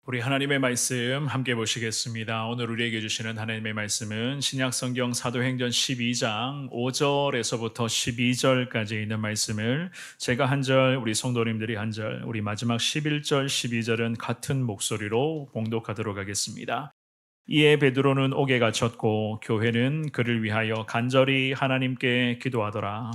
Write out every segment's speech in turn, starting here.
우리 하나님의 말씀 함께 보시겠습니다. 오늘 우리에게 주시는 하나님의 말씀은 신약성경 사도행전 12장 5절에서부터 12절까지 있는 말씀을 제가 한 절, 우리 성도님들이 한 절, 우리 마지막 11절, 12절은 같은 목소리로 봉독하도록 하겠습니다. 이에 베드로는 옥에 갇혔고 교회는 그를 위하여 간절히 하나님께 기도하더라.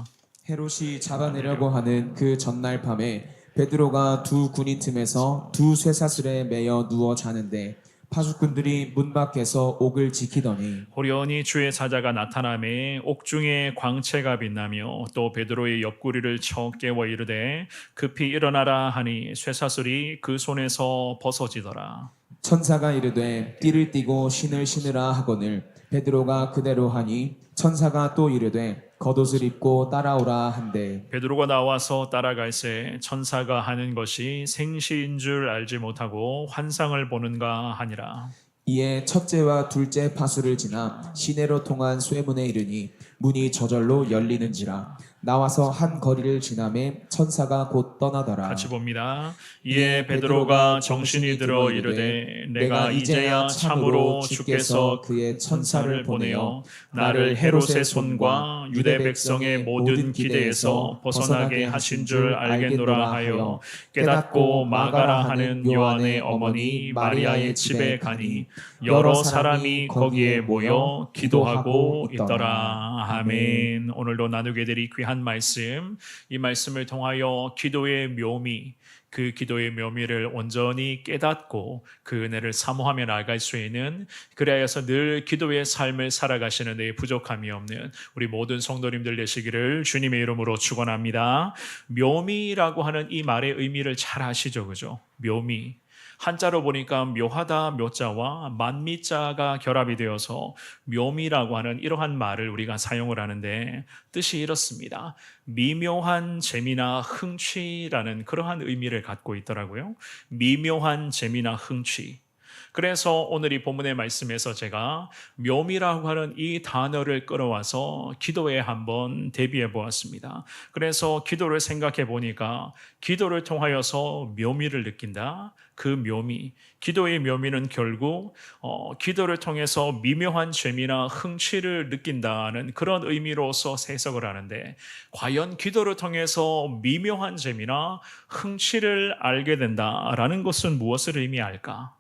헤롯이 잡아내려고 하는 그 전날 밤에 베드로가 두 군인 틈에서 두 쇠사슬에 매여 누워 자는데 파수꾼들이 문 밖에서 옥을 지키더니 호련히 주의 사자가 나타나매 옥중에 광채가 빛나며 또 베드로의 옆구리를 쳐 깨워 이르되 급히 일어나라 하니 쇠사슬이 그 손에서 벗어지더라. 천사가 이르되 띠를 띠고 신을 신으라 하거늘 베드로가 그대로 하니 천사가 또 이르되 겉옷을 입고 따라오라 한대 베드로가 나와서 따라갈새 천사가 하는 것이 생시인 줄 알지 못하고 환상을 보는가 하니라. 이에 첫째와 둘째 파수를 지나 시내로 통한 쇠문에 이르니 문이 저절로 열리는지라 나와서 한 거리를 지나매 천사가 곧 떠나더라. 같이 봅니다. 이에 베드로가 정신이 들어 이르되 내가 이제야 참으로 주께서 그의 천사를 보내어 나를 헤롯의 손과 유대 백성의 모든 기대에서 벗어나게 하신 줄 알겠노라 하여 깨닫고 마가라 하는 요한의 어머니 마리아의 집에 가니 여러 사람이 거기에 모여 기도하고 있더라. 아멘. 오늘도 나누게 될 이 귀한 말씀, 이 말씀을 통하여 기도의 묘미, 그 기도의 묘미를 온전히 깨닫고 그 은혜를 사모하며 나아갈 수 있는, 그래야서 늘 기도의 삶을 살아가시는 데 부족함이 없는 우리 모든 성도님들 되시기를 주님의 이름으로 축원합니다. 묘미라고 하는 이 말의 의미를 잘 아시죠, 그죠? 묘미. 한자로 보니까 묘하다 묘자와 만미자가 결합이 되어서 묘미라고 하는 이러한 말을 우리가 사용을 하는데 뜻이 이렇습니다. 미묘한 재미나 흥취라는 그러한 의미를 갖고 있더라고요. 미묘한 재미나 흥취. 그래서 오늘 이 본문의 말씀에서 제가 묘미라고 하는 이 단어를 끌어와서 기도에 한번 대비해 보았습니다. 그래서 기도를 생각해 보니까 기도를 통하여서 묘미를 느낀다. 그 묘미, 기도의 묘미는 결국 기도를 통해서 미묘한 재미나 흥취를 느낀다는 그런 의미로서 해석을 하는데, 과연 기도를 통해서 미묘한 재미나 흥취를 알게 된다라는 것은 무엇을 의미할까?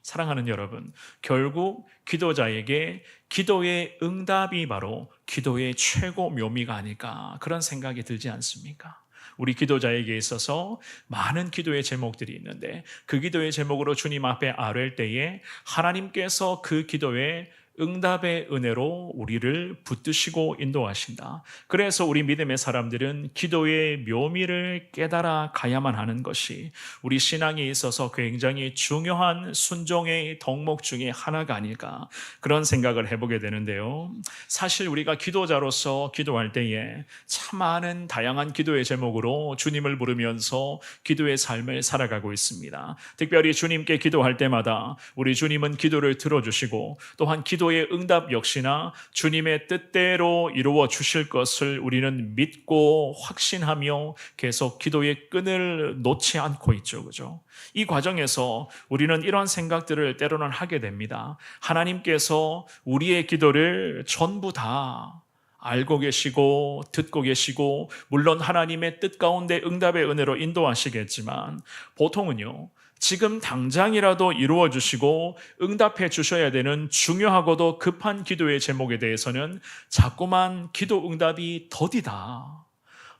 사랑하는 여러분, 결국 기도자에게 기도의 응답이 바로 기도의 최고 묘미가 아닐까, 그런 생각이 들지 않습니까? 우리 기도자에게 있어서 많은 기도의 제목들이 있는데 그 기도의 제목으로 주님 앞에 아뢰일 때에 하나님께서 그 기도에 응답의 은혜로 우리를 붙드시고 인도하신다. 그래서 우리 믿음의 사람들은 기도의 묘미를 깨달아 가야만 하는 것이 우리 신앙에 있어서 굉장히 중요한 순종의 덕목 중에 하나가 아닐까, 그런 생각을 해보게 되는데요. 사실 우리가 기도자로서 기도할 때에 참 많은 다양한 기도의 제목으로 주님을 부르면서 기도의 삶을 살아가고 있습니다. 특별히 주님께 기도할 때마다 우리 주님은 기도를 들어주시고 또한 기도의 응답 역시나 주님의 뜻대로 이루어 주실 것을 우리는 믿고 확신하며 계속 기도의 끈을 놓지 않고 있죠. 그죠? 이 과정에서 우리는 이런 생각들을 때로는 하게 됩니다. 하나님께서 우리의 기도를 전부 다 알고 계시고 듣고 계시고 물론 하나님의 뜻 가운데 응답의 은혜로 인도하시겠지만 보통은요, 지금 당장이라도 이루어 주시고 응답해 주셔야 되는 중요하고도 급한 기도의 제목에 대해서는 자꾸만 기도 응답이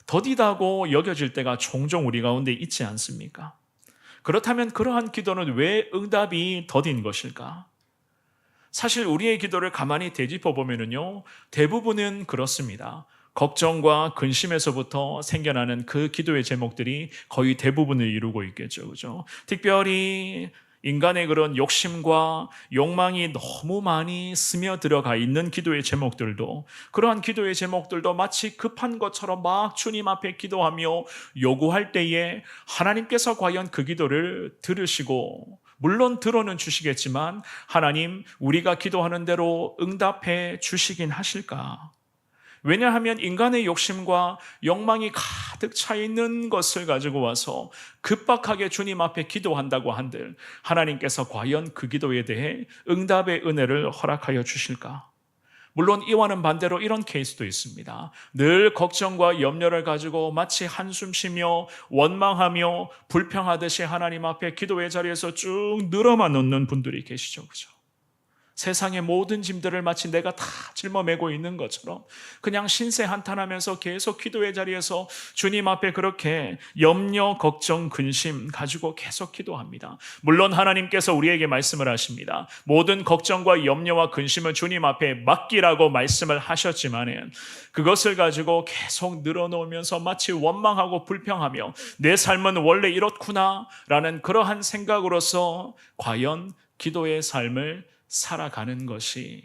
더디다고 여겨질 때가 종종 우리 가운데 있지 않습니까? 그렇다면 그러한 기도는 왜 응답이 더딘 것일까? 사실 우리의 기도를 가만히 되짚어 보면요, 대부분은 그렇습니다. 걱정과 근심에서부터 생겨나는 그 기도의 제목들이 거의 대부분을 이루고 있겠죠. 그죠? 특별히 인간의 그런 욕심과 욕망이 너무 많이 스며들어가 있는 기도의 제목들도, 그러한 기도의 제목들도 마치 급한 것처럼 막 주님 앞에 기도하며 요구할 때에 하나님께서 과연 그 기도를 들으시고, 물론 들어는 주시겠지만 하나님, 우리가 기도하는 대로 응답해 주시긴 하실까? 왜냐하면 인간의 욕심과 욕망이 가득 차 있는 것을 가지고 와서 급박하게 주님 앞에 기도한다고 한들 하나님께서 과연 그 기도에 대해 응답의 은혜를 허락하여 주실까? 물론 이와는 반대로 이런 케이스도 있습니다. 늘 걱정과 염려를 가지고 마치 한숨 쉬며 원망하며 불평하듯이 하나님 앞에 기도의 자리에서 쭉 늘어만 놓는 분들이 계시죠. 그죠? 세상의 모든 짐들을 마치 내가 다 짊어매고 있는 것처럼 그냥 신세 한탄하면서 계속 기도의 자리에서 주님 앞에 그렇게 염려, 걱정, 근심 가지고 계속 기도합니다. 물론 하나님께서 우리에게 말씀을 하십니다. 모든 걱정과 염려와 근심을 주님 앞에 맡기라고 말씀을 하셨지만 그것을 가지고 계속 늘어놓으면서 마치 원망하고 불평하며 내 삶은 원래 이렇구나 라는 그러한 생각으로서 과연 기도의 삶을 살아가는 것이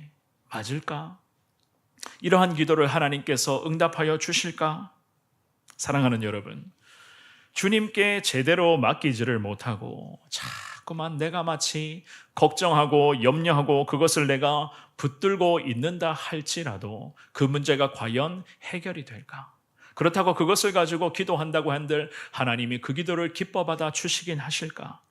맞을까? 이러한 기도를 하나님께서 응답하여 주실까? 사랑하는 여러분, 주님께 제대로 맡기지를 못하고 자꾸만 내가 마치 걱정하고 염려하고 그것을 내가 붙들고 있는다 할지라도 그 문제가 과연 해결이 될까? 그렇다고 그것을 가지고 기도한다고 한들 하나님이 그 기도를 기뻐 받아 주시긴 하실까?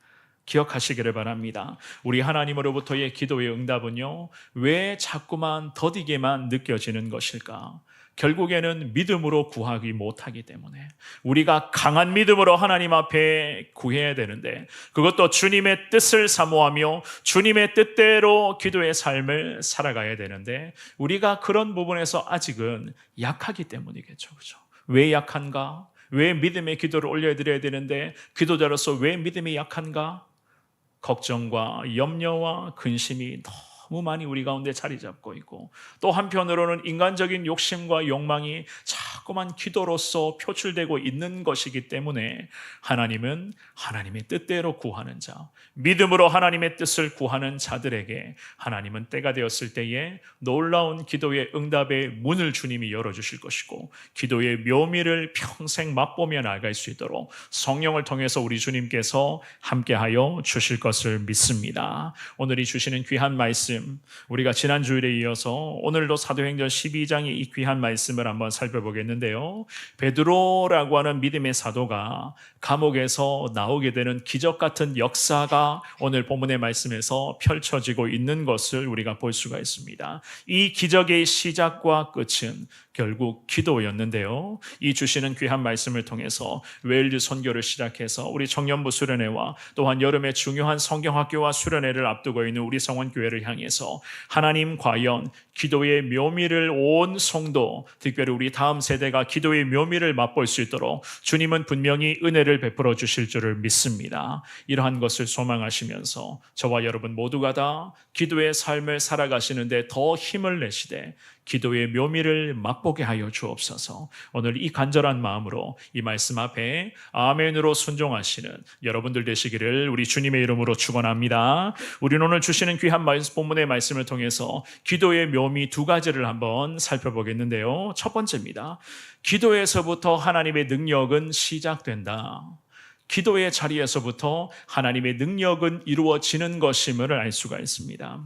기억하시기를 바랍니다. 우리 하나님으로부터의 기도의 응답은요, 왜 자꾸만 더디게만 느껴지는 것일까? 결국에는 믿음으로 구하기 못하기 때문에 우리가 강한 믿음으로 하나님 앞에 구해야 되는데 그것도 주님의 뜻을 사모하며 주님의 뜻대로 기도의 삶을 살아가야 되는데 우리가 그런 부분에서 아직은 약하기 때문이겠죠. 그죠? 왜 약한가? 왜 믿음의 기도를 올려드려야 되는데 기도자로서 왜 믿음이 약한가? 걱정과 염려와 근심이 너무 많이 우리 가운데 자리 잡고 있고 또 한편으로는 인간적인 욕심과 욕망이 자꾸만 기도로서 표출되고 있는 것이기 때문에 하나님은 하나님의 뜻대로 구하는 자, 믿음으로 하나님의 뜻을 구하는 자들에게 하나님은 때가 되었을 때에 놀라운 기도의 응답의 문을 주님이 열어주실 것이고 기도의 묘미를 평생 맛보며 나아갈 수 있도록 성령을 통해서 우리 주님께서 함께하여 주실 것을 믿습니다. 오늘이 주시는 귀한 말씀, 우리가 지난 주일에 이어서 오늘도 사도행전 12장의 이 귀한 말씀을 한번 살펴보겠는데요. 베드로라고 하는 믿음의 사도가 감옥에서 나오게 되는 기적 같은 역사가 오늘 본문의 말씀에서 펼쳐지고 있는 것을 우리가 볼 수가 있습니다. 이 기적의 시작과 끝은 결국 기도였는데요. 이 주시는 귀한 말씀을 통해서 웨일즈 선교를 시작해서 우리 청년부 수련회와 또한 여름에 중요한 성경학교와 수련회를 앞두고 있는 우리 성원교회를 향해서 하나님 과연 기도의 묘미를 온 성도, 특별히 우리 다음 세대가 기도의 묘미를 맛볼 수 있도록 주님은 분명히 은혜를 베풀어 주실 줄을 믿습니다. 이러한 것을 소망하시면서 저와 여러분 모두가 다 기도의 삶을 살아가시는데 더 힘을 내시되 기도의 묘미를 맛보게 하여 주옵소서. 오늘 이 간절한 마음으로 이 말씀 앞에 아멘으로 순종하시는 여러분들 되시기를 우리 주님의 이름으로 축원합니다. 우리는 오늘 주시는 귀한 본문의 말씀을 통해서 기도의 묘미 두 가지를 한번 살펴보겠는데요. 첫 번째입니다. 기도에서부터 하나님의 능력은 시작된다. 기도의 자리에서부터 하나님의 능력은 이루어지는 것임을 알 수가 있습니다.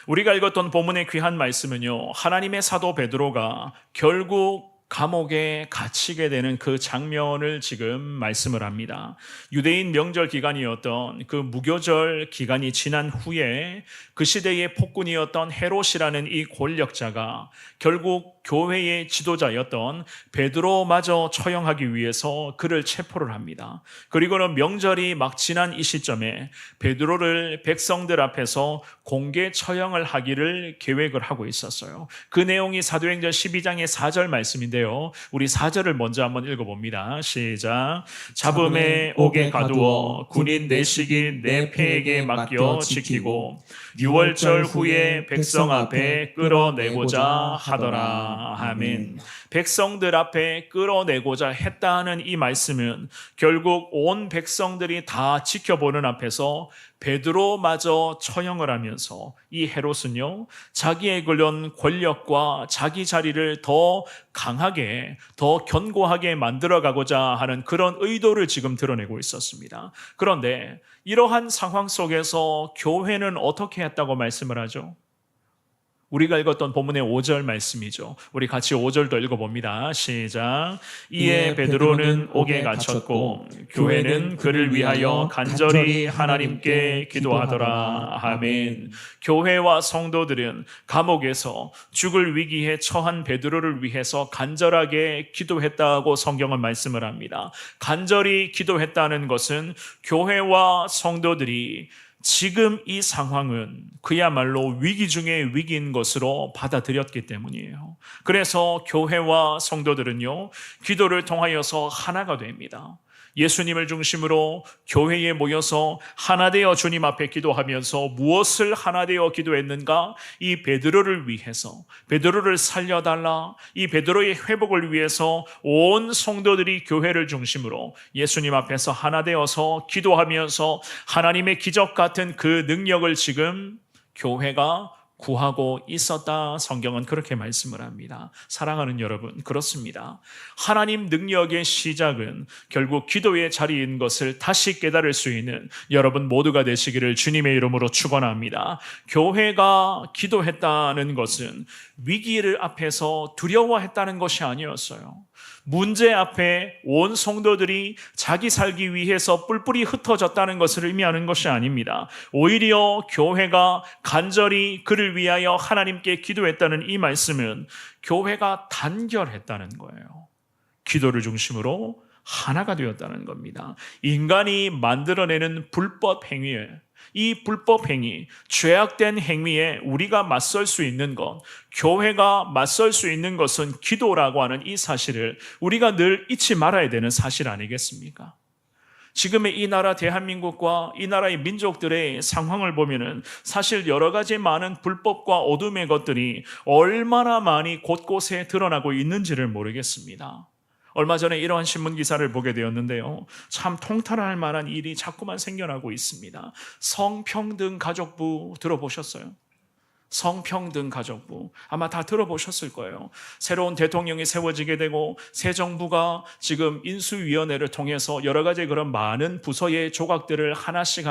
우리가 읽었던 본문의 귀한 말씀은요, 하나님의 사도 베드로가 결국 감옥에 갇히게 되는 그 장면을 지금 말씀을 합니다. 유대인 명절 기간이었던 그 무교절 기간이 지난 후에 그 시대의 폭군이었던 헤롯이라는 이 권력자가 결국 교회의 지도자였던 베드로마저 처형하기 위해서 그를 체포를 합니다. 그리고는 명절이 막 지난 이 시점에 베드로를 백성들 앞에서 공개 처형을 하기를 계획을 하고 있었어요. 그 내용이 사도행전 12장의 4절 말씀인데요. 우리 4절을 먼저 한번 읽어봅니다. 시작. 잡음에 옥에 가두어 군인 내식이 내 패에게 맡겨 지키고 6월절 후에 백성 앞에 끌어내고자 하더라. 아멘. 백성들 앞에 끌어내고자 했다는 이 말씀은 결국 온 백성들이 다 지켜보는 앞에서 베드로마저 처형을 하면서 이 헤롯은요, 자기의 그런 권력과 자기 자리를 더 강하게, 더 견고하게 만들어가고자 하는 그런 의도를 지금 드러내고 있었습니다. 그런데 이러한 상황 속에서 교회는 어떻게 했다고 말씀을 하죠? 우리가 읽었던 본문의 5절 말씀이죠. 우리 같이 5절도 읽어봅니다. 시작. 이에 베드로는 옥에 갇혔고 교회는 그를 위하여 간절히 하나님께 기도하더라. 아멘. 교회와 성도들은 감옥에서 죽을 위기에 처한 베드로를 위해서 간절하게 기도했다고 성경은 말씀을 합니다. 간절히 기도했다는 것은 교회와 성도들이 지금 이 상황은 그야말로 위기 중에 위기인 것으로 받아들였기 때문이에요. 그래서 교회와 성도들은요, 기도를 통하여서 하나가 됩니다. 예수님을 중심으로 교회에 모여서 하나 되어 주님 앞에 기도하면서 무엇을 하나 되어 기도했는가? 이 베드로를 위해서, 베드로를 살려달라, 이 베드로의 회복을 위해서 온 성도들이 교회를 중심으로 예수님 앞에서 하나 되어서 기도하면서 하나님의 기적 같은 그 능력을 지금 교회가 구하고 있었다. 성경은 그렇게 말씀을 합니다. 사랑하는 여러분, 그렇습니다. 하나님 능력의 시작은 결국 기도의 자리인 것을 다시 깨달을 수 있는 여러분 모두가 되시기를 주님의 이름으로 축원합니다. 교회가 기도했다는 것은 위기를 앞에서 두려워했다는 것이 아니었어요. 문제 앞에 온 성도들이 자기 살기 위해서 뿔뿔이 흩어졌다는 것을 의미하는 것이 아닙니다. 오히려 교회가 간절히 그를 위하여 하나님께 기도했다는 이 말씀은 교회가 단결했다는 거예요. 기도를 중심으로 하나가 되었다는 겁니다. 인간이 만들어내는 불법 행위에, 이 불법 행위, 죄악된 행위에 우리가 맞설 수 있는 것, 교회가 맞설 수 있는 것은 기도라고 하는 이 사실을 우리가 늘 잊지 말아야 되는 사실 아니겠습니까? 지금의 이 나라 대한민국과 이 나라의 민족들의 상황을 보면은 사실 여러 가지 많은 불법과 어둠의 것들이 얼마나 많이 곳곳에 드러나고 있는지를 모르겠습니다. 얼마 전에 이러한 신문 기사를 보게 되었는데요. 참 통탄할 만한 일이 자꾸만 생겨나고 있습니다. 성평등 가족부 들어보셨어요? 성평등 가족부 아마 다 들어보셨을 거예요. 새로운 대통령이 세워지게 되고 새 정부가 지금 인수위원회를 통해서 여러 가지 그런 많은 부서의 조각들을 하나씩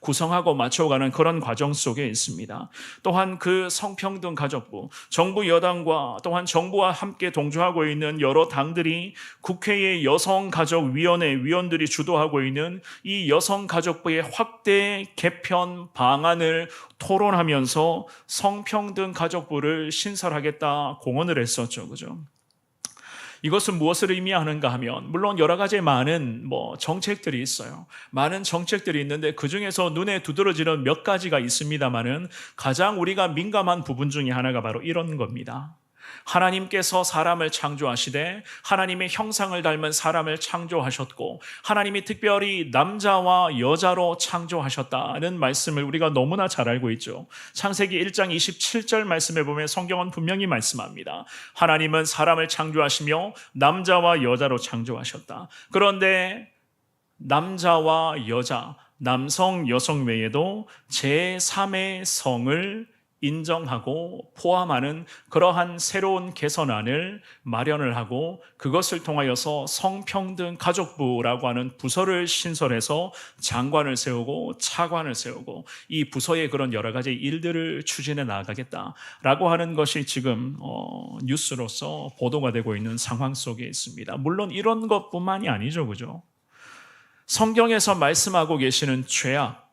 구성하고 맞춰가는 그런 과정 속에 있습니다. 또한 그 성평등 가족부, 정부 여당과 또한 정부와 함께 동조하고 있는 여러 당들이 국회의 여성가족위원회 위원들이 주도하고 있는 이 여성가족부의 확대 개편 방안을 토론하면서 성평등 가족부를 신설하겠다 공언을 했었죠. 그죠? 이것은 무엇을 의미하는가 하면 물론 여러 가지 많은 정책들이 있어요. 많은 정책들이 있는데 그중에서 눈에 두드러지는 몇 가지가 있습니다만은 가장 우리가 민감한 부분 중에 하나가 바로 이런 겁니다. 하나님께서 사람을 창조하시되 하나님의 형상을 닮은 사람을 창조하셨고 하나님이 특별히 남자와 여자로 창조하셨다는 말씀을 우리가 너무나 잘 알고 있죠. 창세기 1장 27절 말씀에 보면 성경은 분명히 말씀합니다. 하나님은 사람을 창조하시며 남자와 여자로 창조하셨다. 그런데 남자와 여자, 남성, 여성 외에도 제3의 성을 인정하고 포함하는 그러한 새로운 개선안을 마련을 하고 그것을 통하여서 성평등 가족부라고 하는 부서를 신설해서 장관을 세우고 차관을 세우고 이 부서의 그런 여러 가지 일들을 추진해 나가겠다라고 하는 것이 지금 뉴스로서 보도가 되고 있는 상황 속에 있습니다. 물론 이런 것뿐만이 아니죠, 그죠? 성경에서 말씀하고 계시는 죄악,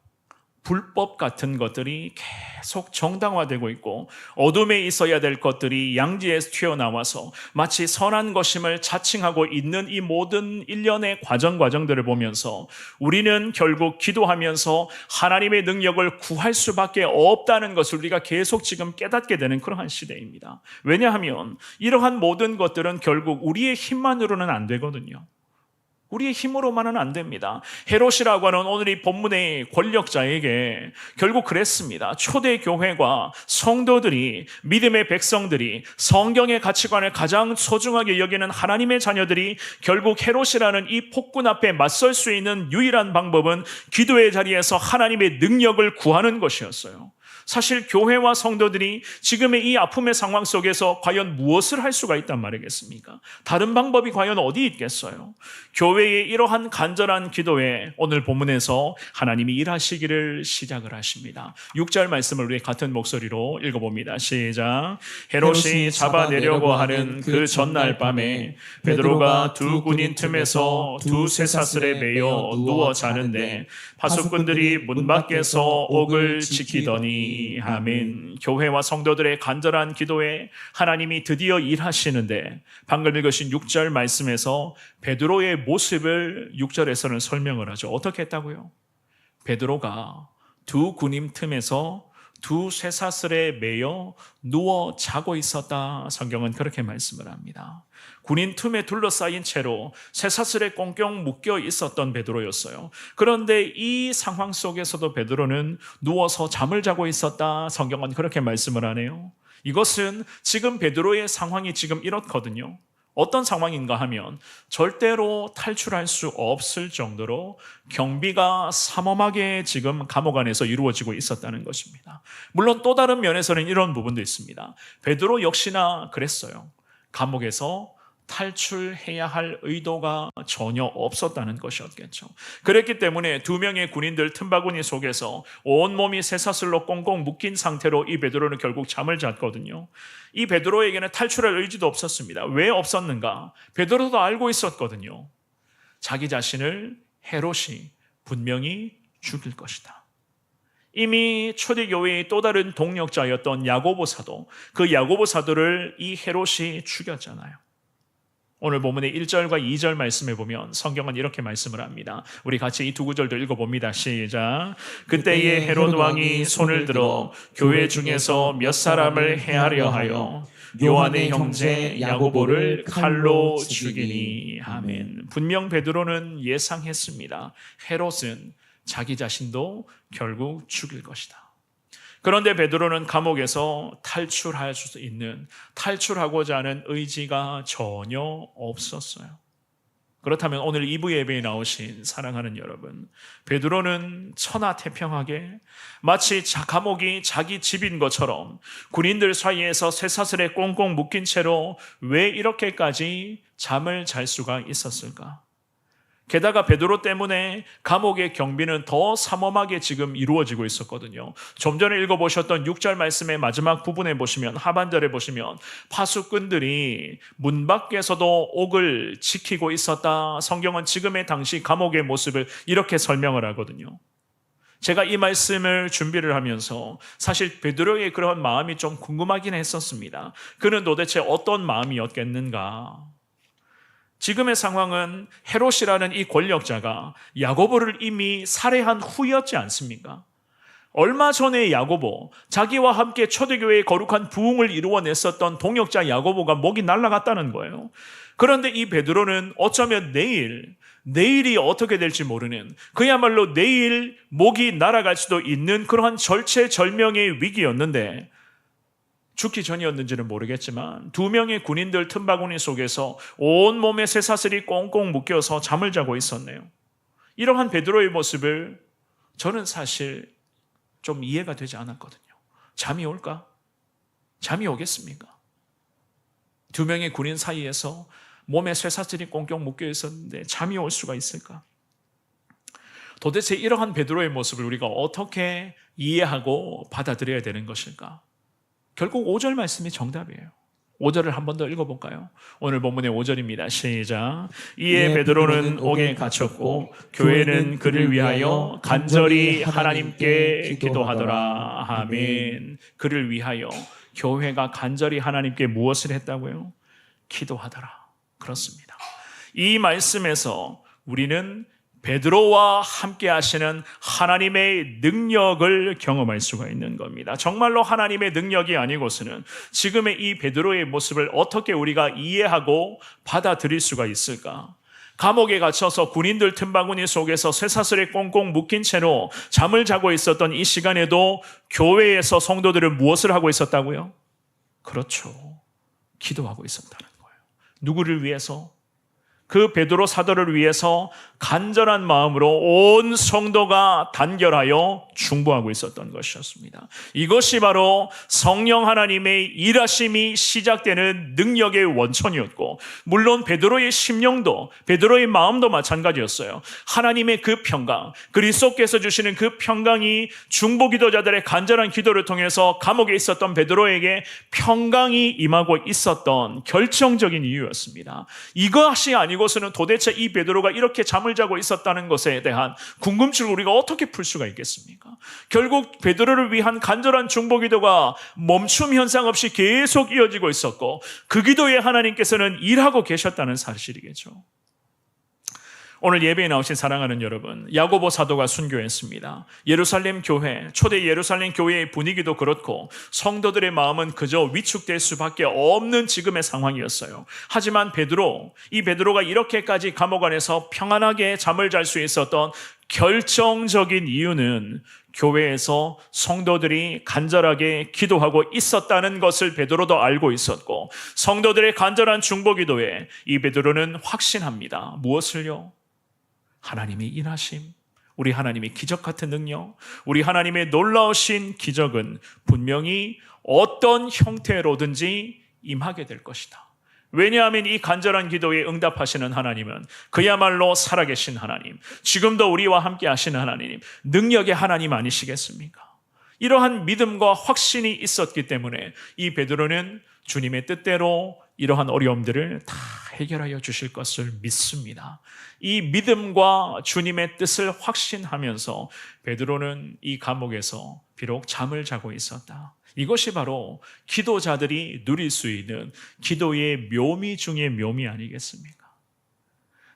불법 같은 것들이 계속 정당화되고 있고 어둠에 있어야 될 것들이 양지에서 튀어나와서 마치 선한 것임을 자칭하고 있는 이 모든 일련의 과정들을 보면서 우리는 결국 기도하면서 하나님의 능력을 구할 수밖에 없다는 것을 우리가 계속 지금 깨닫게 되는 그러한 시대입니다. 왜냐하면 이러한 모든 것들은 결국 우리의 힘만으로는 안 되거든요. 우리의 힘으로만은 안 됩니다. 헤롯이라고 하는 오늘 이 본문의 권력자에게 결국 그랬습니다. 초대 교회가 성도들이, 믿음의 백성들이, 성경의 가치관을 가장 소중하게 여기는 하나님의 자녀들이 결국 헤롯이라는 이 폭군 앞에 맞설 수 있는 유일한 방법은 기도의 자리에서 하나님의 능력을 구하는 것이었어요. 사실 교회와 성도들이 지금의 이 아픔의 상황 속에서 과연 무엇을 할 수가 있단 말이겠습니까? 다른 방법이 과연 어디 있겠어요? 교회의 이러한 간절한 기도에 오늘 본문에서 하나님이 일하시기를 시작을 하십니다. 6절 말씀을 우리 같은 목소리로 읽어봅니다. 시작. 헤롯이 잡아내려고 하는 그 전날 밤에 베드로가 두 군인 틈에서 두 쇠사슬에 매여 누워 자는데 파수꾼들이 문 밖에서 옥을 지키더니 아멘. 교회와 성도들의 간절한 기도에 하나님이 드디어 일하시는데 방금 읽으신 6절 말씀에서 베드로의 모습을 6절에서는 설명을 하죠. 어떻게 했다고요? 베드로가 두 군인 틈에서 두 쇠사슬에 매여 누워 자고 있었다. 성경은 그렇게 말씀을 합니다. 군인 틈에 둘러싸인 채로 쇠사슬에 꽁꽁 묶여 있었던 베드로였어요. 그런데 이 상황 속에서도 베드로는 누워서 잠을 자고 있었다. 성경은 그렇게 말씀을 하네요. 이것은 지금 베드로의 상황이 지금 이렇거든요. 어떤 상황인가 하면 절대로 탈출할 수 없을 정도로 경비가 삼엄하게 지금 감옥 안에서 이루어지고 있었다는 것입니다. 물론 또 다른 면에서는 이런 부분도 있습니다. 베드로 역시나 그랬어요. 감옥에서 탈출해야 할 의도가 전혀 없었다는 것이었겠죠. 그랬기 때문에 두 명의 군인들 틈바구니 속에서 온몸이 쇠사슬로 꽁꽁 묶인 상태로 이 베드로는 결국 잠을 잤거든요. 이 베드로에게는 탈출할 의지도 없었습니다. 왜 없었는가? 베드로도 알고 있었거든요. 자기 자신을 헤롯이 분명히 죽일 것이다. 이미 초대교회의 또 다른 동력자였던 야고보 사도, 그 야고보 사도를 이 헤롯이 죽였잖아요. 오늘 본문의 1절과 2절 말씀에 보면 성경은 이렇게 말씀을 합니다. 우리 같이 이 두 구절도 읽어봅니다. 시작. 그때에 헤롯 왕이 손을 들어 교회 중에서 몇 사람을 해하려 하여 요한의 형제 야고보를 칼로 죽이니. 아멘. 분명 베드로는 예상했습니다. 헤롯은 자기 자신도 결국 죽일 것이다. 그런데 베드로는 감옥에서 탈출할 수 있는, 탈출하고자 하는 의지가 전혀 없었어요. 그렇다면 오늘 2부 예배에 나오신 사랑하는 여러분, 베드로는 천하태평하게 마치 감옥이 자기 집인 것처럼 군인들 사이에서 쇠사슬에 꽁꽁 묶인 채로 왜 이렇게까지 잠을 잘 수가 있었을까? 게다가 베드로 때문에 감옥의 경비는 더 삼엄하게 지금 이루어지고 있었거든요. 좀 전에 읽어보셨던 6절 말씀의 마지막 부분에 보시면, 하반절에 보시면 파수꾼들이 문 밖에서도 옥을 지키고 있었다. 성경은 지금의 당시 감옥의 모습을 이렇게 설명을 하거든요. 제가 이 말씀을 준비를 하면서 사실 베드로의 그런 마음이 좀 궁금하긴 했었습니다. 그는 도대체 어떤 마음이었겠는가? 지금의 상황은 헤롯이라는 이 권력자가 야고보를 이미 살해한 후였지 않습니까? 얼마 전에 야고보, 자기와 함께 초대교회의 거룩한 부흥을 이루어냈었던 동역자 야고보가 목이 날아갔다는 거예요. 그런데 이 베드로는 어쩌면 내일이 어떻게 될지 모르는, 그야말로 내일 목이 날아갈 수도 있는 그러한 절체절명의 위기였는데, 죽기 전이었는지는 모르겠지만 두 명의 군인들 틈바구니 속에서 온몸에 쇠사슬이 꽁꽁 묶여서 잠을 자고 있었네요. 이러한 베드로의 모습을 저는 사실 좀 이해가 되지 않았거든요. 잠이 올까? 잠이 오겠습니까? 두 명의 군인 사이에서 몸에 쇠사슬이 꽁꽁 묶여 있었는데 잠이 올 수가 있을까? 도대체 이러한 베드로의 모습을 우리가 어떻게 이해하고 받아들여야 되는 것일까? 결국 5절 말씀이 정답이에요. 5절을 한 번 더 읽어볼까요? 오늘 본문의 5절입니다. 시작. 이에 베드로는 옥에 갇혔고 교회는 그를 위하여 간절히 하나님께 기도하더라. 아멘. 그를 위하여 교회가 간절히 하나님께 무엇을 했다고요? 기도하더라. 그렇습니다. 이 말씀에서 우리는 베드로와 함께 하시는 하나님의 능력을 경험할 수가 있는 겁니다. 정말로 하나님의 능력이 아니고서는 지금의 이 베드로의 모습을 어떻게 우리가 이해하고 받아들일 수가 있을까? 감옥에 갇혀서 군인들 틈바구니 속에서 쇠사슬에 꽁꽁 묶인 채로 잠을 자고 있었던 이 시간에도 교회에서 성도들은 무엇을 하고 있었다고요? 그렇죠. 기도하고 있었다는 거예요. 누구를 위해서? 그 베드로 사도를 위해서 간절한 마음으로 온 성도가 단결하여 중보하고 있었던 것이었습니다. 이것이 바로 성령 하나님의 일하심이 시작되는 능력의 원천이었고, 물론 베드로의 심령도, 베드로의 마음도 마찬가지였어요. 하나님의 그 평강, 그리스도께서 주시는 그 평강이 중보 기도자들의 간절한 기도를 통해서 감옥에 있었던 베드로에게 평강이 임하고 있었던 결정적인 이유였습니다. 이것이 아니고서는 도대체 이 베드로가 이렇게 잠을 자고 있었다는 것에 대한 궁금증을 우리가 어떻게 풀 수가 있겠습니까? 결국 베드로를 위한 간절한 중보 기도가 멈춤 현상 없이 계속 이어지고 있었고, 그 기도에 하나님께서는 일하고 계셨다는 사실이겠죠. 오늘 예배에 나오신 사랑하는 여러분, 야고보 사도가 순교했습니다. 예루살렘 교회, 초대 예루살렘 교회의 분위기도 그렇고 성도들의 마음은 그저 위축될 수밖에 없는 지금의 상황이었어요. 하지만 이 베드로가 이렇게까지 감옥 안에서 평안하게 잠을 잘 수 있었던 결정적인 이유는 교회에서 성도들이 간절하게 기도하고 있었다는 것을 베드로도 알고 있었고, 성도들의 간절한 중보 기도에 이 베드로는 확신합니다. 무엇을요? 하나님의 일하심, 우리 하나님의 기적 같은 능력, 우리 하나님의 놀라우신 기적은 분명히 어떤 형태로든지 임하게 될 것이다. 왜냐하면 이 간절한 기도에 응답하시는 하나님은 그야말로 살아계신 하나님, 지금도 우리와 함께 하시는 하나님, 능력의 하나님 아니시겠습니까? 이러한 믿음과 확신이 있었기 때문에 이 베드로는 주님의 뜻대로 이러한 어려움들을 다 해결하여 주실 것을 믿습니다. 이 믿음과 주님의 뜻을 확신하면서 베드로는 이 감옥에서 비록 잠을 자고 있었다. 이것이 바로 기도자들이 누릴 수 있는 기도의 묘미 중의 묘미 아니겠습니까?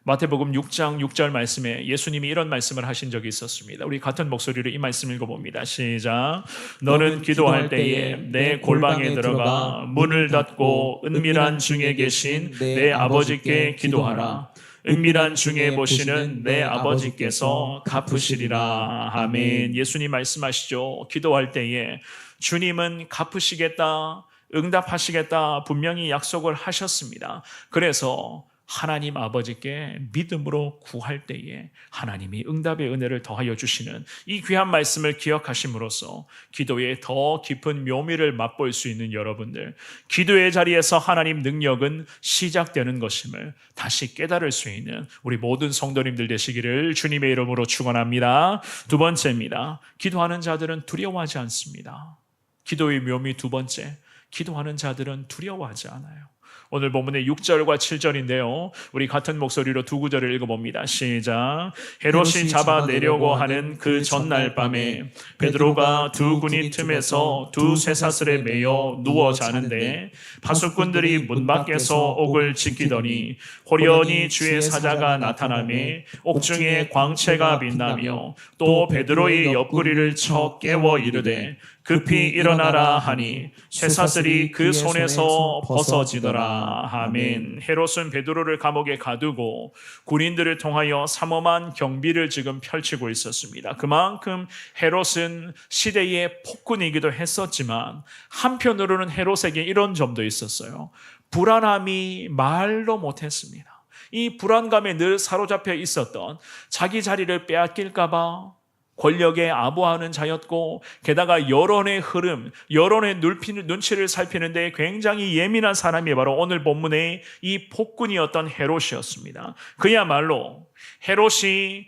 마태복음 6장 6절 말씀에 예수님이 이런 말씀을 하신 적이 있었습니다. 우리 같은 목소리로 이 말씀 읽어봅니다. 시작. 너는 기도할 때에 내 골방에 들어가 문을 닫고 은밀한 중에 계신 내 아버지께 기도하라. 은밀한 중에 보시는 내 아버지께서 갚으시리라. 아멘. 예수님 말씀하시죠. 기도할 때에 주님은 갚으시겠다, 응답하시겠다 분명히 약속을 하셨습니다. 그래서 하나님 아버지께 믿음으로 구할 때에 하나님이 응답의 은혜를 더하여 주시는 이 귀한 말씀을 기억하심으로써 기도의 더 깊은 묘미를 맛볼 수 있는 여러분들, 기도의 자리에서 하나님 능력은 시작되는 것임을 다시 깨달을 수 있는 우리 모든 성도님들 되시기를 주님의 이름으로 축원합니다. 두 번째입니다. 기도하는 자들은 두려워하지 않습니다. 기도의 묘미 두 번째, 기도하는 자들은 두려워하지 않아요. 오늘 본문의 6절과 7절인데요. 우리 같은 목소리로 두 구절을 읽어봅니다. 시작. 헤롯이 잡아내려고 하는 그 전날 밤에 베드로가 두 군인 틈에서 두 쇠사슬에 매여 누워 자는데 파수꾼들이 문 밖에서 옥을 지키더니 호련히 주의 사자가 나타나매 옥중에 광채가 빛나며 또 베드로의 옆구리를 쳐 깨워 이르되 급히 일어나라 하니 쇠사슬이 그 손에서 벗어지더라. 아멘. 헤롯은 베드로를 감옥에 가두고 군인들을 통하여 삼엄한 경비를 지금 펼치고 있었습니다. 그만큼 헤롯은 시대의 폭군이기도 했었지만 한편으로는 헤롯에게 이런 점도 있었어요. 불안함이 말로 못했습니다. 이 불안감에 늘 사로잡혀 있었던, 자기 자리를 빼앗길까 봐 권력에 아부하는 자였고, 게다가 여론의 흐름, 여론의 눈치를 살피는데 굉장히 예민한 사람이 바로 오늘 본문의 이 폭군이었던 헤롯이었습니다. 그야말로 헤롯이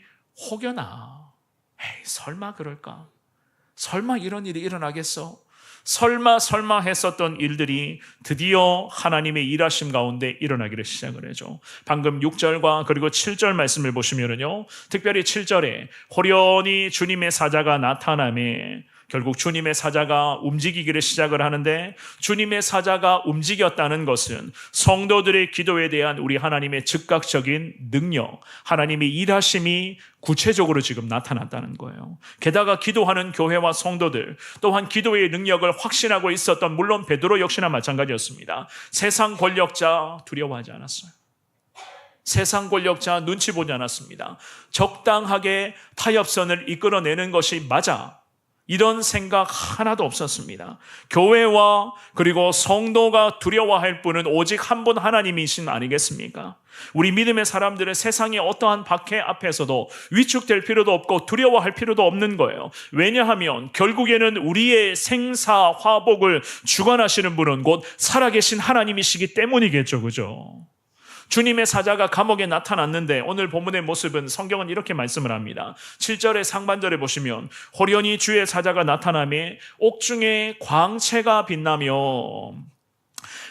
혹여나 설마 그럴까? 설마 이런 일이 일어나겠어? 설마 했었던 일들이 드디어 하나님의 일하심 가운데 일어나기를 시작을 해죠. 방금 6절과 그리고 7절 말씀을 보시면요, 특별히 7절에 호련히 주님의 사자가 나타나매, 결국 주님의 사자가 움직이기를 시작을 하는데, 주님의 사자가 움직였다는 것은 성도들의 기도에 대한 우리 하나님의 즉각적인 능력, 하나님의 일하심이 구체적으로 지금 나타났다는 거예요. 게다가 기도하는 교회와 성도들 또한 기도의 능력을 확신하고 있었던, 물론 베드로 역시나 마찬가지였습니다. 세상 권력자 두려워하지 않았어요. 세상 권력자 눈치 보지 않았습니다. 적당하게 타협선을 이끌어내는 것이 맞아. 이런 생각 하나도 없었습니다. 교회와 그리고 성도가 두려워할 분은 오직 한 분 하나님이신 아니겠습니까? 우리 믿음의 사람들은 세상의 어떠한 박해 앞에서도 위축될 필요도 없고 두려워할 필요도 없는 거예요. 왜냐하면 결국에는 우리의 생사화복을 주관하시는 분은 곧 살아계신 하나님이시기 때문이겠죠. 그죠? 주님의 사자가 감옥에 나타났는데 오늘 본문의 모습은 성경은 이렇게 말씀을 합니다. 7절의 상반절에 보시면 호련히 주의 사자가 나타나매 옥중에 광채가 빛나며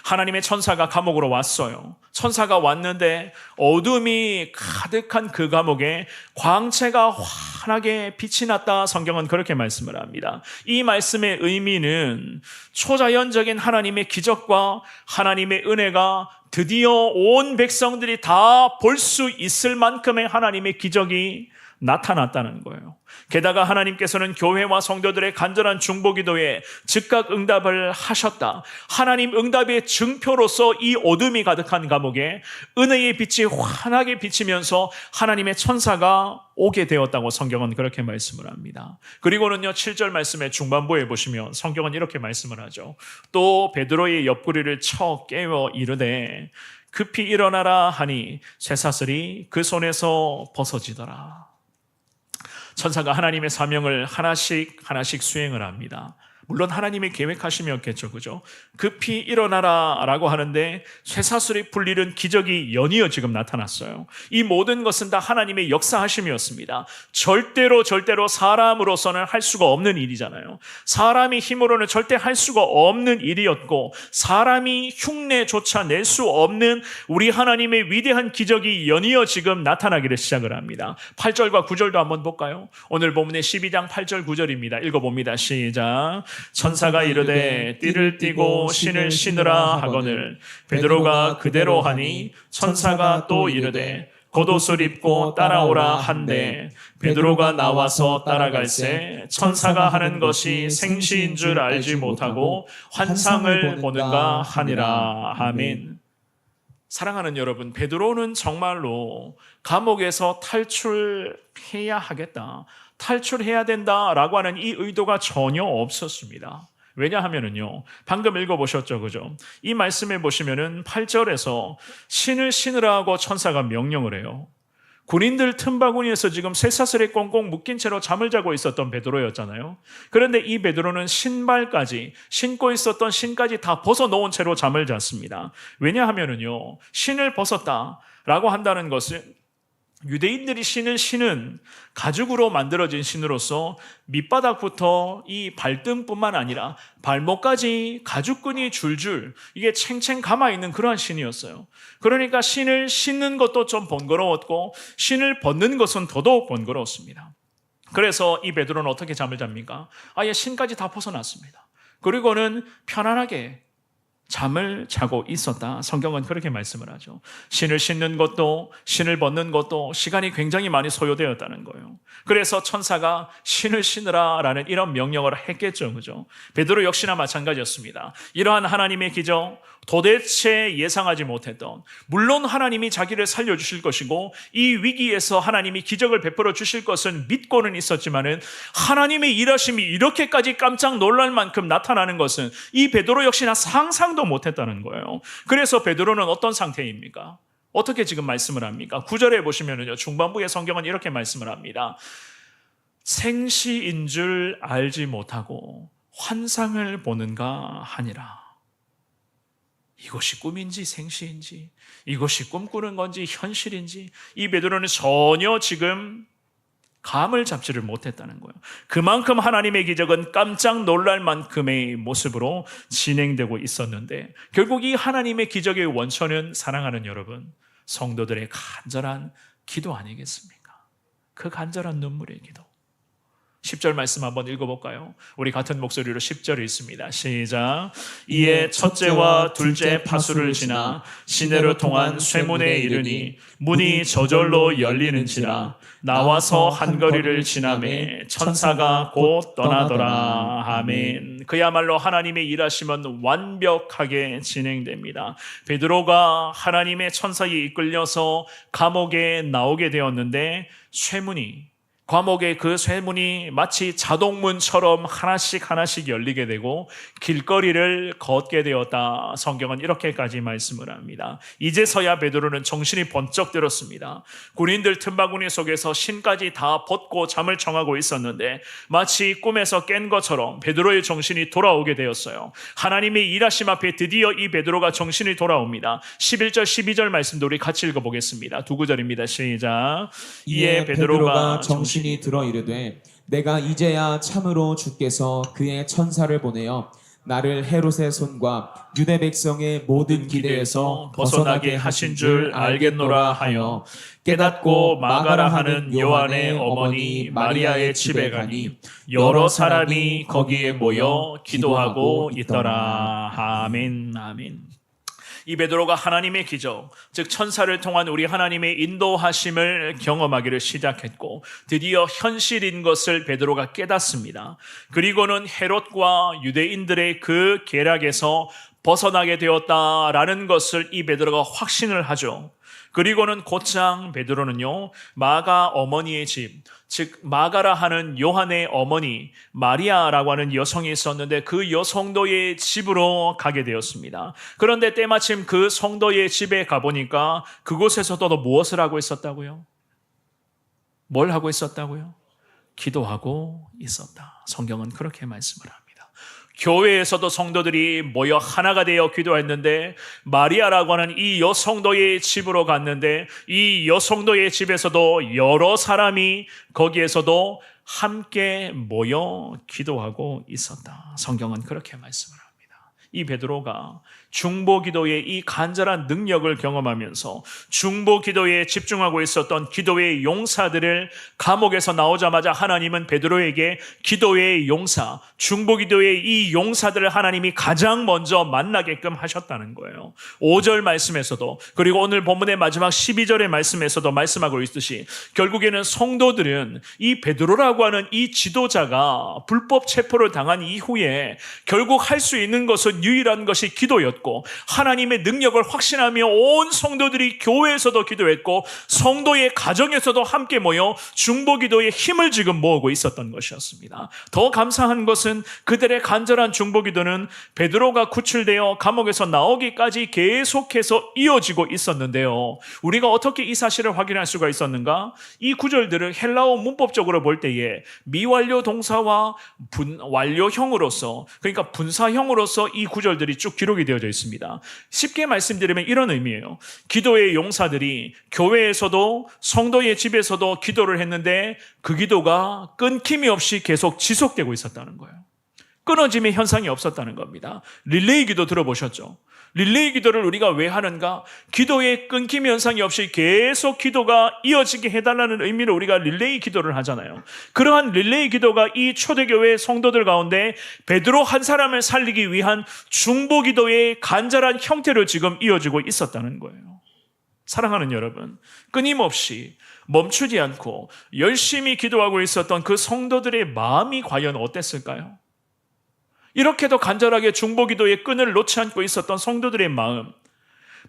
하나님의 천사가 감옥으로 왔어요. 천사가 왔는데 어둠이 가득한 그 감옥에 광채가 환하게 빛이 났다. 성경은 그렇게 말씀을 합니다. 이 말씀의 의미는 초자연적인 하나님의 기적과 하나님의 은혜가 드디어 온 백성들이 다 볼 수 있을 만큼의 하나님의 기적이 나타났다는 거예요. 게다가 하나님께서는 교회와 성도들의 간절한 중보기도에 즉각 응답을 하셨다. 하나님 응답의 증표로서 이 어둠이 가득한 감옥에 은혜의 빛이 환하게 비치면서 하나님의 천사가 오게 되었다고 성경은 그렇게 말씀을 합니다. 그리고는요 7절 말씀의 중반부에 보시면 성경은 이렇게 말씀을 하죠. 또 베드로의 옆구리를 쳐 깨워 이르되 급히 일어나라 하니 쇠사슬이 그 손에서 벗어지더라. 천사가 하나님의 사명을 하나씩 수행을 합니다. 물론 하나님의 계획하심이었겠죠. 그죠? 급히 일어나라 라고 하는데 쇠사슬이 풀리는 기적이 연이어 지금 나타났어요. 이 모든 것은 다 하나님의 역사하심이었습니다. 절대로 사람으로서는 할 수가 없는 일이잖아요. 사람의 힘으로는 절대 할 수가 없는 일이었고 사람이 흉내조차 낼 수 없는 우리 하나님의 위대한 기적이 연이어 지금 나타나기를 시작을 합니다. 8절과 9절도 한번 볼까요? 오늘 본문의 12장 8절 9절입니다. 읽어봅니다. 시작. 천사가 이르되 띠를 띠고 신을 신으라 하거늘 베드로가 그대로 하니 천사가 또 이르되 겉옷을 입고 따라오라 한데 베드로가 나와서 따라갈새 천사가 하는 것이 생시인 줄 알지 못하고 환상을 보는가 하니라. 아멘. 사랑하는 여러분, 베드로는 정말로 감옥에서 탈출해야 하겠다, 탈출해야 된다라고 하는 이 의도가 전혀 없었습니다. 왜냐하면은요, 방금 읽어보셨죠, 그죠? 이 말씀에 보시면은 8절에서 신을 신으라고 천사가 명령을 해요. 군인들 틈바구니에서 지금 쇠사슬에 꽁꽁 묶인 채로 잠을 자고 있었던 베드로였잖아요. 그런데 이 베드로는 신발까지, 신고 있었던 신까지 다 벗어놓은 채로 잠을 잤습니다. 왜냐하면은요, 신을 벗었다라고 한다는 것은 유대인들이 신은 가죽으로 만들어진 신으로서 밑바닥부터 이 발등뿐만 아니라 발목까지 가죽끈이 줄줄 이게 챙챙 감아있는 그러한 신이었어요. 그러니까 신을 신는 것도 좀 번거로웠고 신을 벗는 것은 더더욱 번거로웠습니다. 그래서 이 베드로는 어떻게 잠을 잡니까? 아예 신까지 다 벗어났습니다. 그리고는 편안하게 잠을 자고 있었다. 성경은 그렇게 말씀을 하죠. 신을 신는 것도 신을 벗는 것도 시간이 굉장히 많이 소요되었다는 거예요. 그래서 천사가 신을 신으라 라는 이런 명령을 했겠죠. 그죠? 베드로 역시나 마찬가지였습니다. 이러한 하나님의 기적, 도대체 예상하지 못했던, 물론 하나님이 자기를 살려주실 것이고 이 위기에서 하나님이 기적을 베풀어 주실 것은 믿고는 있었지만은 하나님의 일하심이 이렇게까지 깜짝 놀랄 만큼 나타나는 것은 이 베드로 역시나 상상도 못했다는 거예요. 그래서 베드로는 어떤 상태입니까? 어떻게 지금 말씀을 합니까? 9절에 보시면은요, 중반부의 성경은 이렇게 말씀을 합니다. 생시인 줄 알지 못하고 환상을 보는가 하니라. 이것이 꿈인지 생시인지, 이것이 꿈꾸는 건지 현실인지 이 베드로는 전혀 지금 감을 잡지를 못했다는 거예요. 그만큼 하나님의 기적은 깜짝 놀랄 만큼의 모습으로 진행되고 있었는데 결국 이 하나님의 기적의 원천은 사랑하는 여러분, 성도들의 간절한 기도 아니겠습니까? 그 간절한 눈물의 기도. 10절 말씀 한번 읽어볼까요? 우리 같은 목소리로 10절이 있습니다. 시작. 이에 첫째와 둘째 파수를 지나 시내로 통한 쇠문에 이르니 문이 저절로 열리는지라 나와서 한 거리를 지나매 천사가 곧 떠나더라. 아멘. 그야말로 하나님의 일하심은 완벽하게 진행됩니다. 베드로가 하나님의 천사에 이끌려서 감옥에 나오게 되었는데 쇠문이, 감옥의 그 쇠문이 마치 자동문처럼 하나씩 하나씩 열리게 되고 길거리를 걷게 되었다. 성경은 이렇게까지 말씀을 합니다. 이제서야 베드로는 정신이 번쩍 들었습니다. 군인들 틈바구니 속에서 신까지 다 벗고 잠을 청하고 있었는데 마치 꿈에서 깬 것처럼 베드로의 정신이 돌아오게 되었어요. 하나님의 일하심 앞에 드디어 이 베드로가 정신이 돌아옵니다. 11절 12절 말씀도 우리 같이 읽어보겠습니다. 두 구절입니다. 시작. 이에 베드로가 정신이 들어 이르되 내가 이제야 참으로 주께서 그의 천사를 보내어 나를 헤롯의 손과 유대 백성의 모든 기대에서 벗어나게 하신 줄 알겠노라 하여 깨닫고 마가라 하는 요한의 어머니 마리아의 집에 가니 여러 사람이 거기에 모여 기도하고 있더라. 아멘. 아멘. 이 베드로가 하나님의 기적, 즉 천사를 통한 우리 하나님의 인도하심을 경험하기를 시작했고 드디어 현실인 것을 베드로가 깨닫습니다. 그리고는 헤롯과 유대인들의 그 계략에서 벗어나게 되었다라는 것을 이 베드로가 확신을 하죠. 그리고는 곧장 베드로는요, 마가 어머니의 집, 즉 마가라 하는 요한의 어머니 마리아라고 하는 여성이 있었는데 그 여성도의 집으로 가게 되었습니다. 그런데 때마침 그 성도의 집에 가보니까 그곳에서도 무엇을 하고 있었다고요? 뭘 하고 있었다고요? 기도하고 있었다. 성경은 그렇게 말씀을 합니다. 교회에서도 성도들이 모여 하나가 되어 기도했는데 마리아라고 하는 이 여성도의 집으로 갔는데 이 여성도의 집에서도 여러 사람이 거기에서도 함께 모여 기도하고 있었다. 성경은 그렇게 말씀을 합니다. 이 베드로가 중보기도의 이 간절한 능력을 경험하면서 중보기도에 집중하고 있었던 기도의 용사들을 감옥에서 나오자마자 하나님은 베드로에게 기도의 용사, 중보기도의 이 용사들을 하나님이 가장 먼저 만나게끔 하셨다는 거예요. 5절 말씀에서도 그리고 오늘 본문의 마지막 12절의 말씀에서도 말씀하고 있듯이 결국에는 성도들은 이 베드로라고 하는 이 지도자가 불법 체포를 당한 이후에 결국 할 수 있는 것은 유일한 것이 기도였고 하나님의 능력을 확신하며 온 성도들이 교회에서도 기도했고 성도의 가정에서도 함께 모여 중보기도의 힘을 지금 모으고 있었던 것이었습니다. 더 감사한 것은 그들의 간절한 중보기도는 베드로가 구출되어 감옥에서 나오기까지 계속해서 이어지고 있었는데요. 우리가 어떻게 이 사실을 확인할 수가 있었는가? 이 구절들을 헬라어 문법적으로 볼 때에 미완료 동사와 완료형으로서, 그러니까 분사형으로서 이 구절들이 쭉 기록이 되어져 있습니다. 쉽게 말씀드리면 이런 의미예요. 기도의 용사들이 교회에서도 성도의 집에서도 기도를 했는데 그 기도가 끊김이 없이 계속 지속되고 있었다는 거예요. 끊어짐의 현상이 없었다는 겁니다. 릴레이 기도 들어보셨죠? 릴레이 기도를 우리가 왜 하는가? 기도의 끊김 현상이 없이 계속 기도가 이어지게 해달라는 의미로 우리가 릴레이 기도를 하잖아요. 그러한 릴레이 기도가 이 초대교회 성도들 가운데 베드로 한 사람을 살리기 위한 중보 기도의 간절한 형태로 지금 이어지고 있었다는 거예요. 사랑하는 여러분, 끊임없이 멈추지 않고 열심히 기도하고 있었던 그 성도들의 마음이 과연 어땠을까요? 이렇게도 간절하게 중보기도의 끈을 놓지 않고 있었던 성도들의 마음,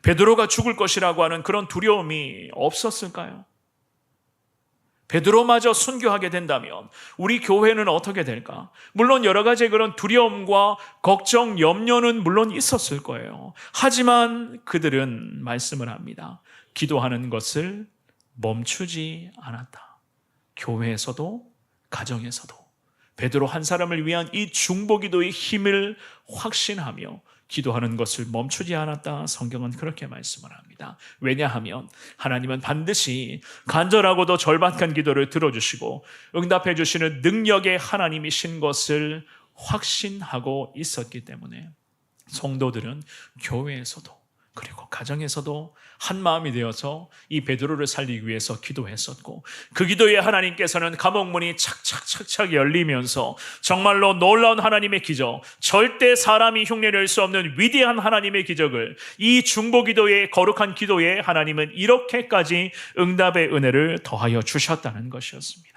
베드로가 죽을 것이라고 하는 그런 두려움이 없었을까요? 베드로마저 순교하게 된다면 우리 교회는 어떻게 될까? 물론 여러 가지 그런 두려움과 걱정, 염려는 물론 있었을 거예요. 하지만 그들은 말씀을 합니다. 기도하는 것을 멈추지 않았다. 교회에서도 가정에서도 베드로 한 사람을 위한 이 중보기도의 힘을 확신하며 기도하는 것을 멈추지 않았다. 성경은 그렇게 말씀을 합니다. 왜냐하면 하나님은 반드시 간절하고도 절박한 기도를 들어주시고 응답해 주시는 능력의 하나님이신 것을 확신하고 있었기 때문에 성도들은 교회에서도 그리고 가정에서도 한 마음이 되어서 이 베드로를 살리기 위해서 기도했었고 그 기도에 하나님께서는 감옥문이 착착착착 열리면서 정말로 놀라운 하나님의 기적, 절대 사람이 흉내낼 수 없는 위대한 하나님의 기적을 이 중보기도의 거룩한 기도에 하나님은 이렇게까지 응답의 은혜를 더하여 주셨다는 것이었습니다.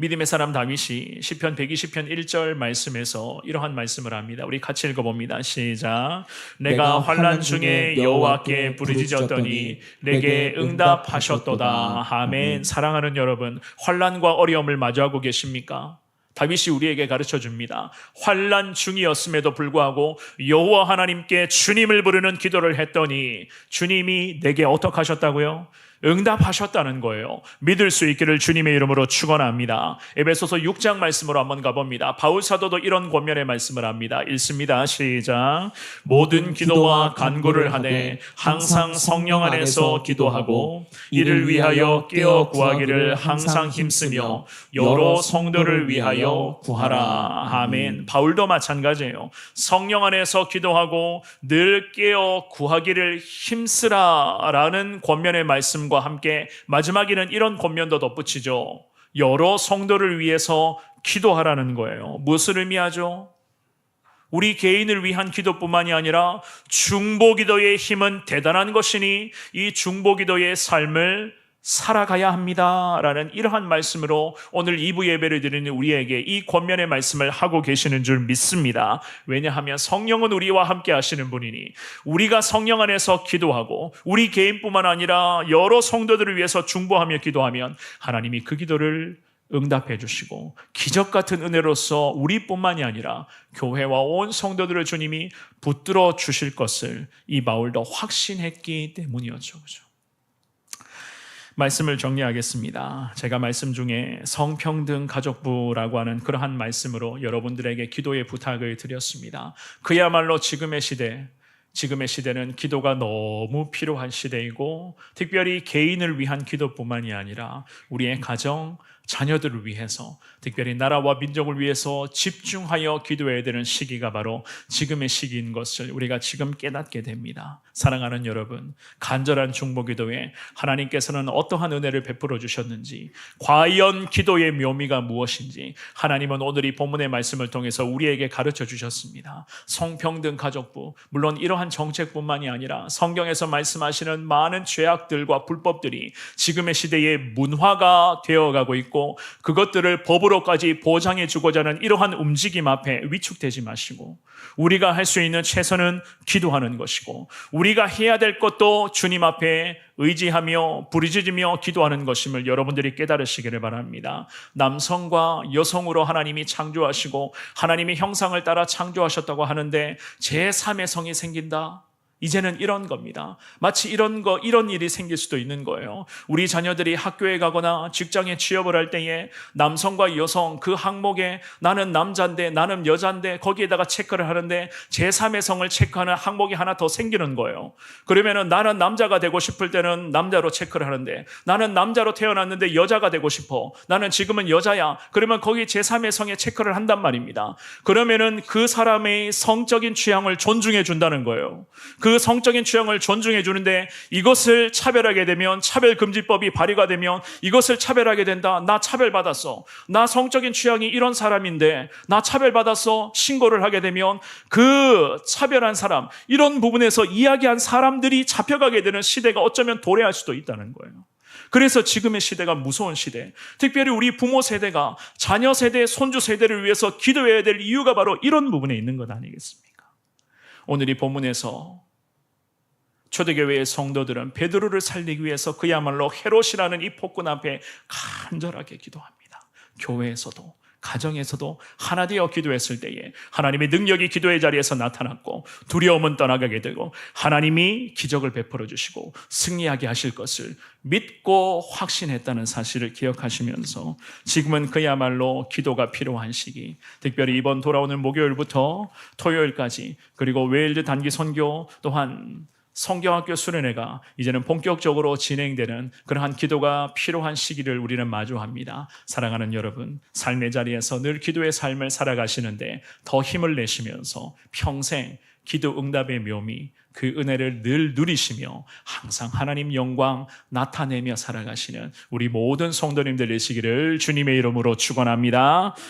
믿음의 사람 다윗이 시편 120편 1절 말씀에서 이러한 말씀을 합니다. 우리 같이 읽어봅니다. 시작. 내가 환난 중에 여호와께 부르짖었더니 내게 응답하셨도다. 아멘. 사랑하는 여러분, 환난과 어려움을 마주하고 계십니까? 다윗이 우리에게 가르쳐 줍니다. 환난 중이었음에도 불구하고 여호와 하나님께 주님을 부르는 기도를 했더니 주님이 내게 어떻게 하셨다고요? 응답하셨다는 거예요. 믿을 수 있기를 주님의 이름으로 축원합니다. 에베소서 6장 말씀으로 한번 가봅니다. 바울 사도도 이런 권면의 말씀을 합니다. 읽습니다. 시작. 모든 기도와 간구를 하되 항상 성령 안에서 기도하고 이를 위하여 깨어 구하기를 항상 힘쓰며 여러 성도를 위하여 구하라. 아멘. 바울도 마찬가지예요. 성령 안에서 기도하고 늘 깨어 구하기를 힘쓰라라는 권면의 말씀 과 함께 마지막에는 이런 권면도 덧붙이죠. 여러 성도를 위해서 기도하라는 거예요. 무엇을 의미하죠? 우리 개인을 위한 기도뿐만이 아니라 중보기도의 힘은 대단한 것이니 이 중보기도의 삶을 살아가야 합니다라는 이러한 말씀으로 오늘 2부 예배를 드리는 우리에게 이 권면의 말씀을 하고 계시는 줄 믿습니다. 왜냐하면 성령은 우리와 함께 하시는 분이니 우리가 성령 안에서 기도하고 우리 개인뿐만 아니라 여러 성도들을 위해서 중보하며 기도하면 하나님이 그 기도를 응답해 주시고 기적 같은 은혜로서 우리뿐만이 아니라 교회와 온 성도들을 주님이 붙들어 주실 것을 이 바울도 확신했기 때문이었죠. 그죠? 말씀을 정리하겠습니다. 제가 말씀 중에 성평등 가족부라고 하는 그러한 말씀으로 여러분들에게 기도의 부탁을 드렸습니다. 그야말로 지금의 시대는 기도가 너무 필요한 시대이고 특별히 개인을 위한 기도뿐만이 아니라 우리의 가정, 자녀들을 위해서 특별히 나라와 민족을 위해서 집중하여 기도해야 되는 시기가 바로 지금의 시기인 것을 우리가 지금 깨닫게 됩니다. 사랑하는 여러분, 간절한 중보기도에 하나님께서는 어떠한 은혜를 베풀어 주셨는지, 과연 기도의 묘미가 무엇인지 하나님은 오늘 이 본문의 말씀을 통해서 우리에게 가르쳐 주셨습니다. 성평등 가족부, 물론 이러한 정책뿐만이 아니라 성경에서 말씀하시는 많은 죄악들과 불법들이 지금의 시대의 문화가 되어가고 있고 그것들을 법으로까지 보장해 주고자 하는 이러한 움직임 앞에 위축되지 마시고 우리가 할 수 있는 최선은 기도하는 것이고 우리가 해야 될 것도 주님 앞에 의지하며 부르짖으며 기도하는 것임을 여러분들이 깨달으시기를 바랍니다. 남성과 여성으로 하나님이 창조하시고 하나님의 형상을 따라 창조하셨다고 하는데 제3의 성이 생긴다? 이제는 이런 겁니다. 마치 이런 일이 생길 수도 있는 거예요. 우리 자녀들이 학교에 가거나 직장에 취업을 할 때에 남성과 여성 그 항목에 나는 남자인데 나는 여자인데 거기에다가 체크를 하는데 제3의 성을 체크하는 항목이 하나 더 생기는 거예요. 그러면은 나는 남자가 되고 싶을 때는 남자로 체크를 하는데 나는 남자로 태어났는데 여자가 되고 싶어. 나는 지금은 여자야. 그러면 거기 제3의 성에 체크를 한단 말입니다. 그러면은 그 사람의 성적인 취향을 존중해 준다는 거예요. 그 성적인 취향을 존중해 주는데 이것을 차별하게 되면 차별금지법이 발의가 되면 이것을 차별하게 된다. 나 차별받았어. 나 성적인 취향이 이런 사람인데 나 차별받았어. 신고를 하게 되면 그 차별한 사람, 이런 부분에서 이야기한 사람들이 잡혀가게 되는 시대가 어쩌면 도래할 수도 있다는 거예요. 그래서 지금의 시대가 무서운 시대, 특별히 우리 부모 세대가 자녀 세대, 손주 세대를 위해서 기도해야 될 이유가 바로 이런 부분에 있는 것 아니겠습니까? 오늘 이 본문에서 초대교회의 성도들은 베드로를 살리기 위해서 그야말로 헤롯이라는 이 폭군 앞에 간절하게 기도합니다. 교회에서도 가정에서도 하나 되어 기도했을 때에 하나님의 능력이 기도의 자리에서 나타났고 두려움은 떠나가게 되고 하나님이 기적을 베풀어 주시고 승리하게 하실 것을 믿고 확신했다는 사실을 기억하시면서 지금은 그야말로 기도가 필요한 시기, 특별히 이번 돌아오는 목요일부터 토요일까지 그리고 웨일즈 단기 선교 또한 성경학교 수련회가 이제는 본격적으로 진행되는 그러한 기도가 필요한 시기를 우리는 마주합니다. 사랑하는 여러분, 삶의 자리에서 늘 기도의 삶을 살아가시는데 더 힘을 내시면서 평생 기도 응답의 묘미, 그 은혜를 늘 누리시며 항상 하나님 영광 나타내며 살아가시는 우리 모든 성도님들 되시기를 주님의 이름으로 축원합니다.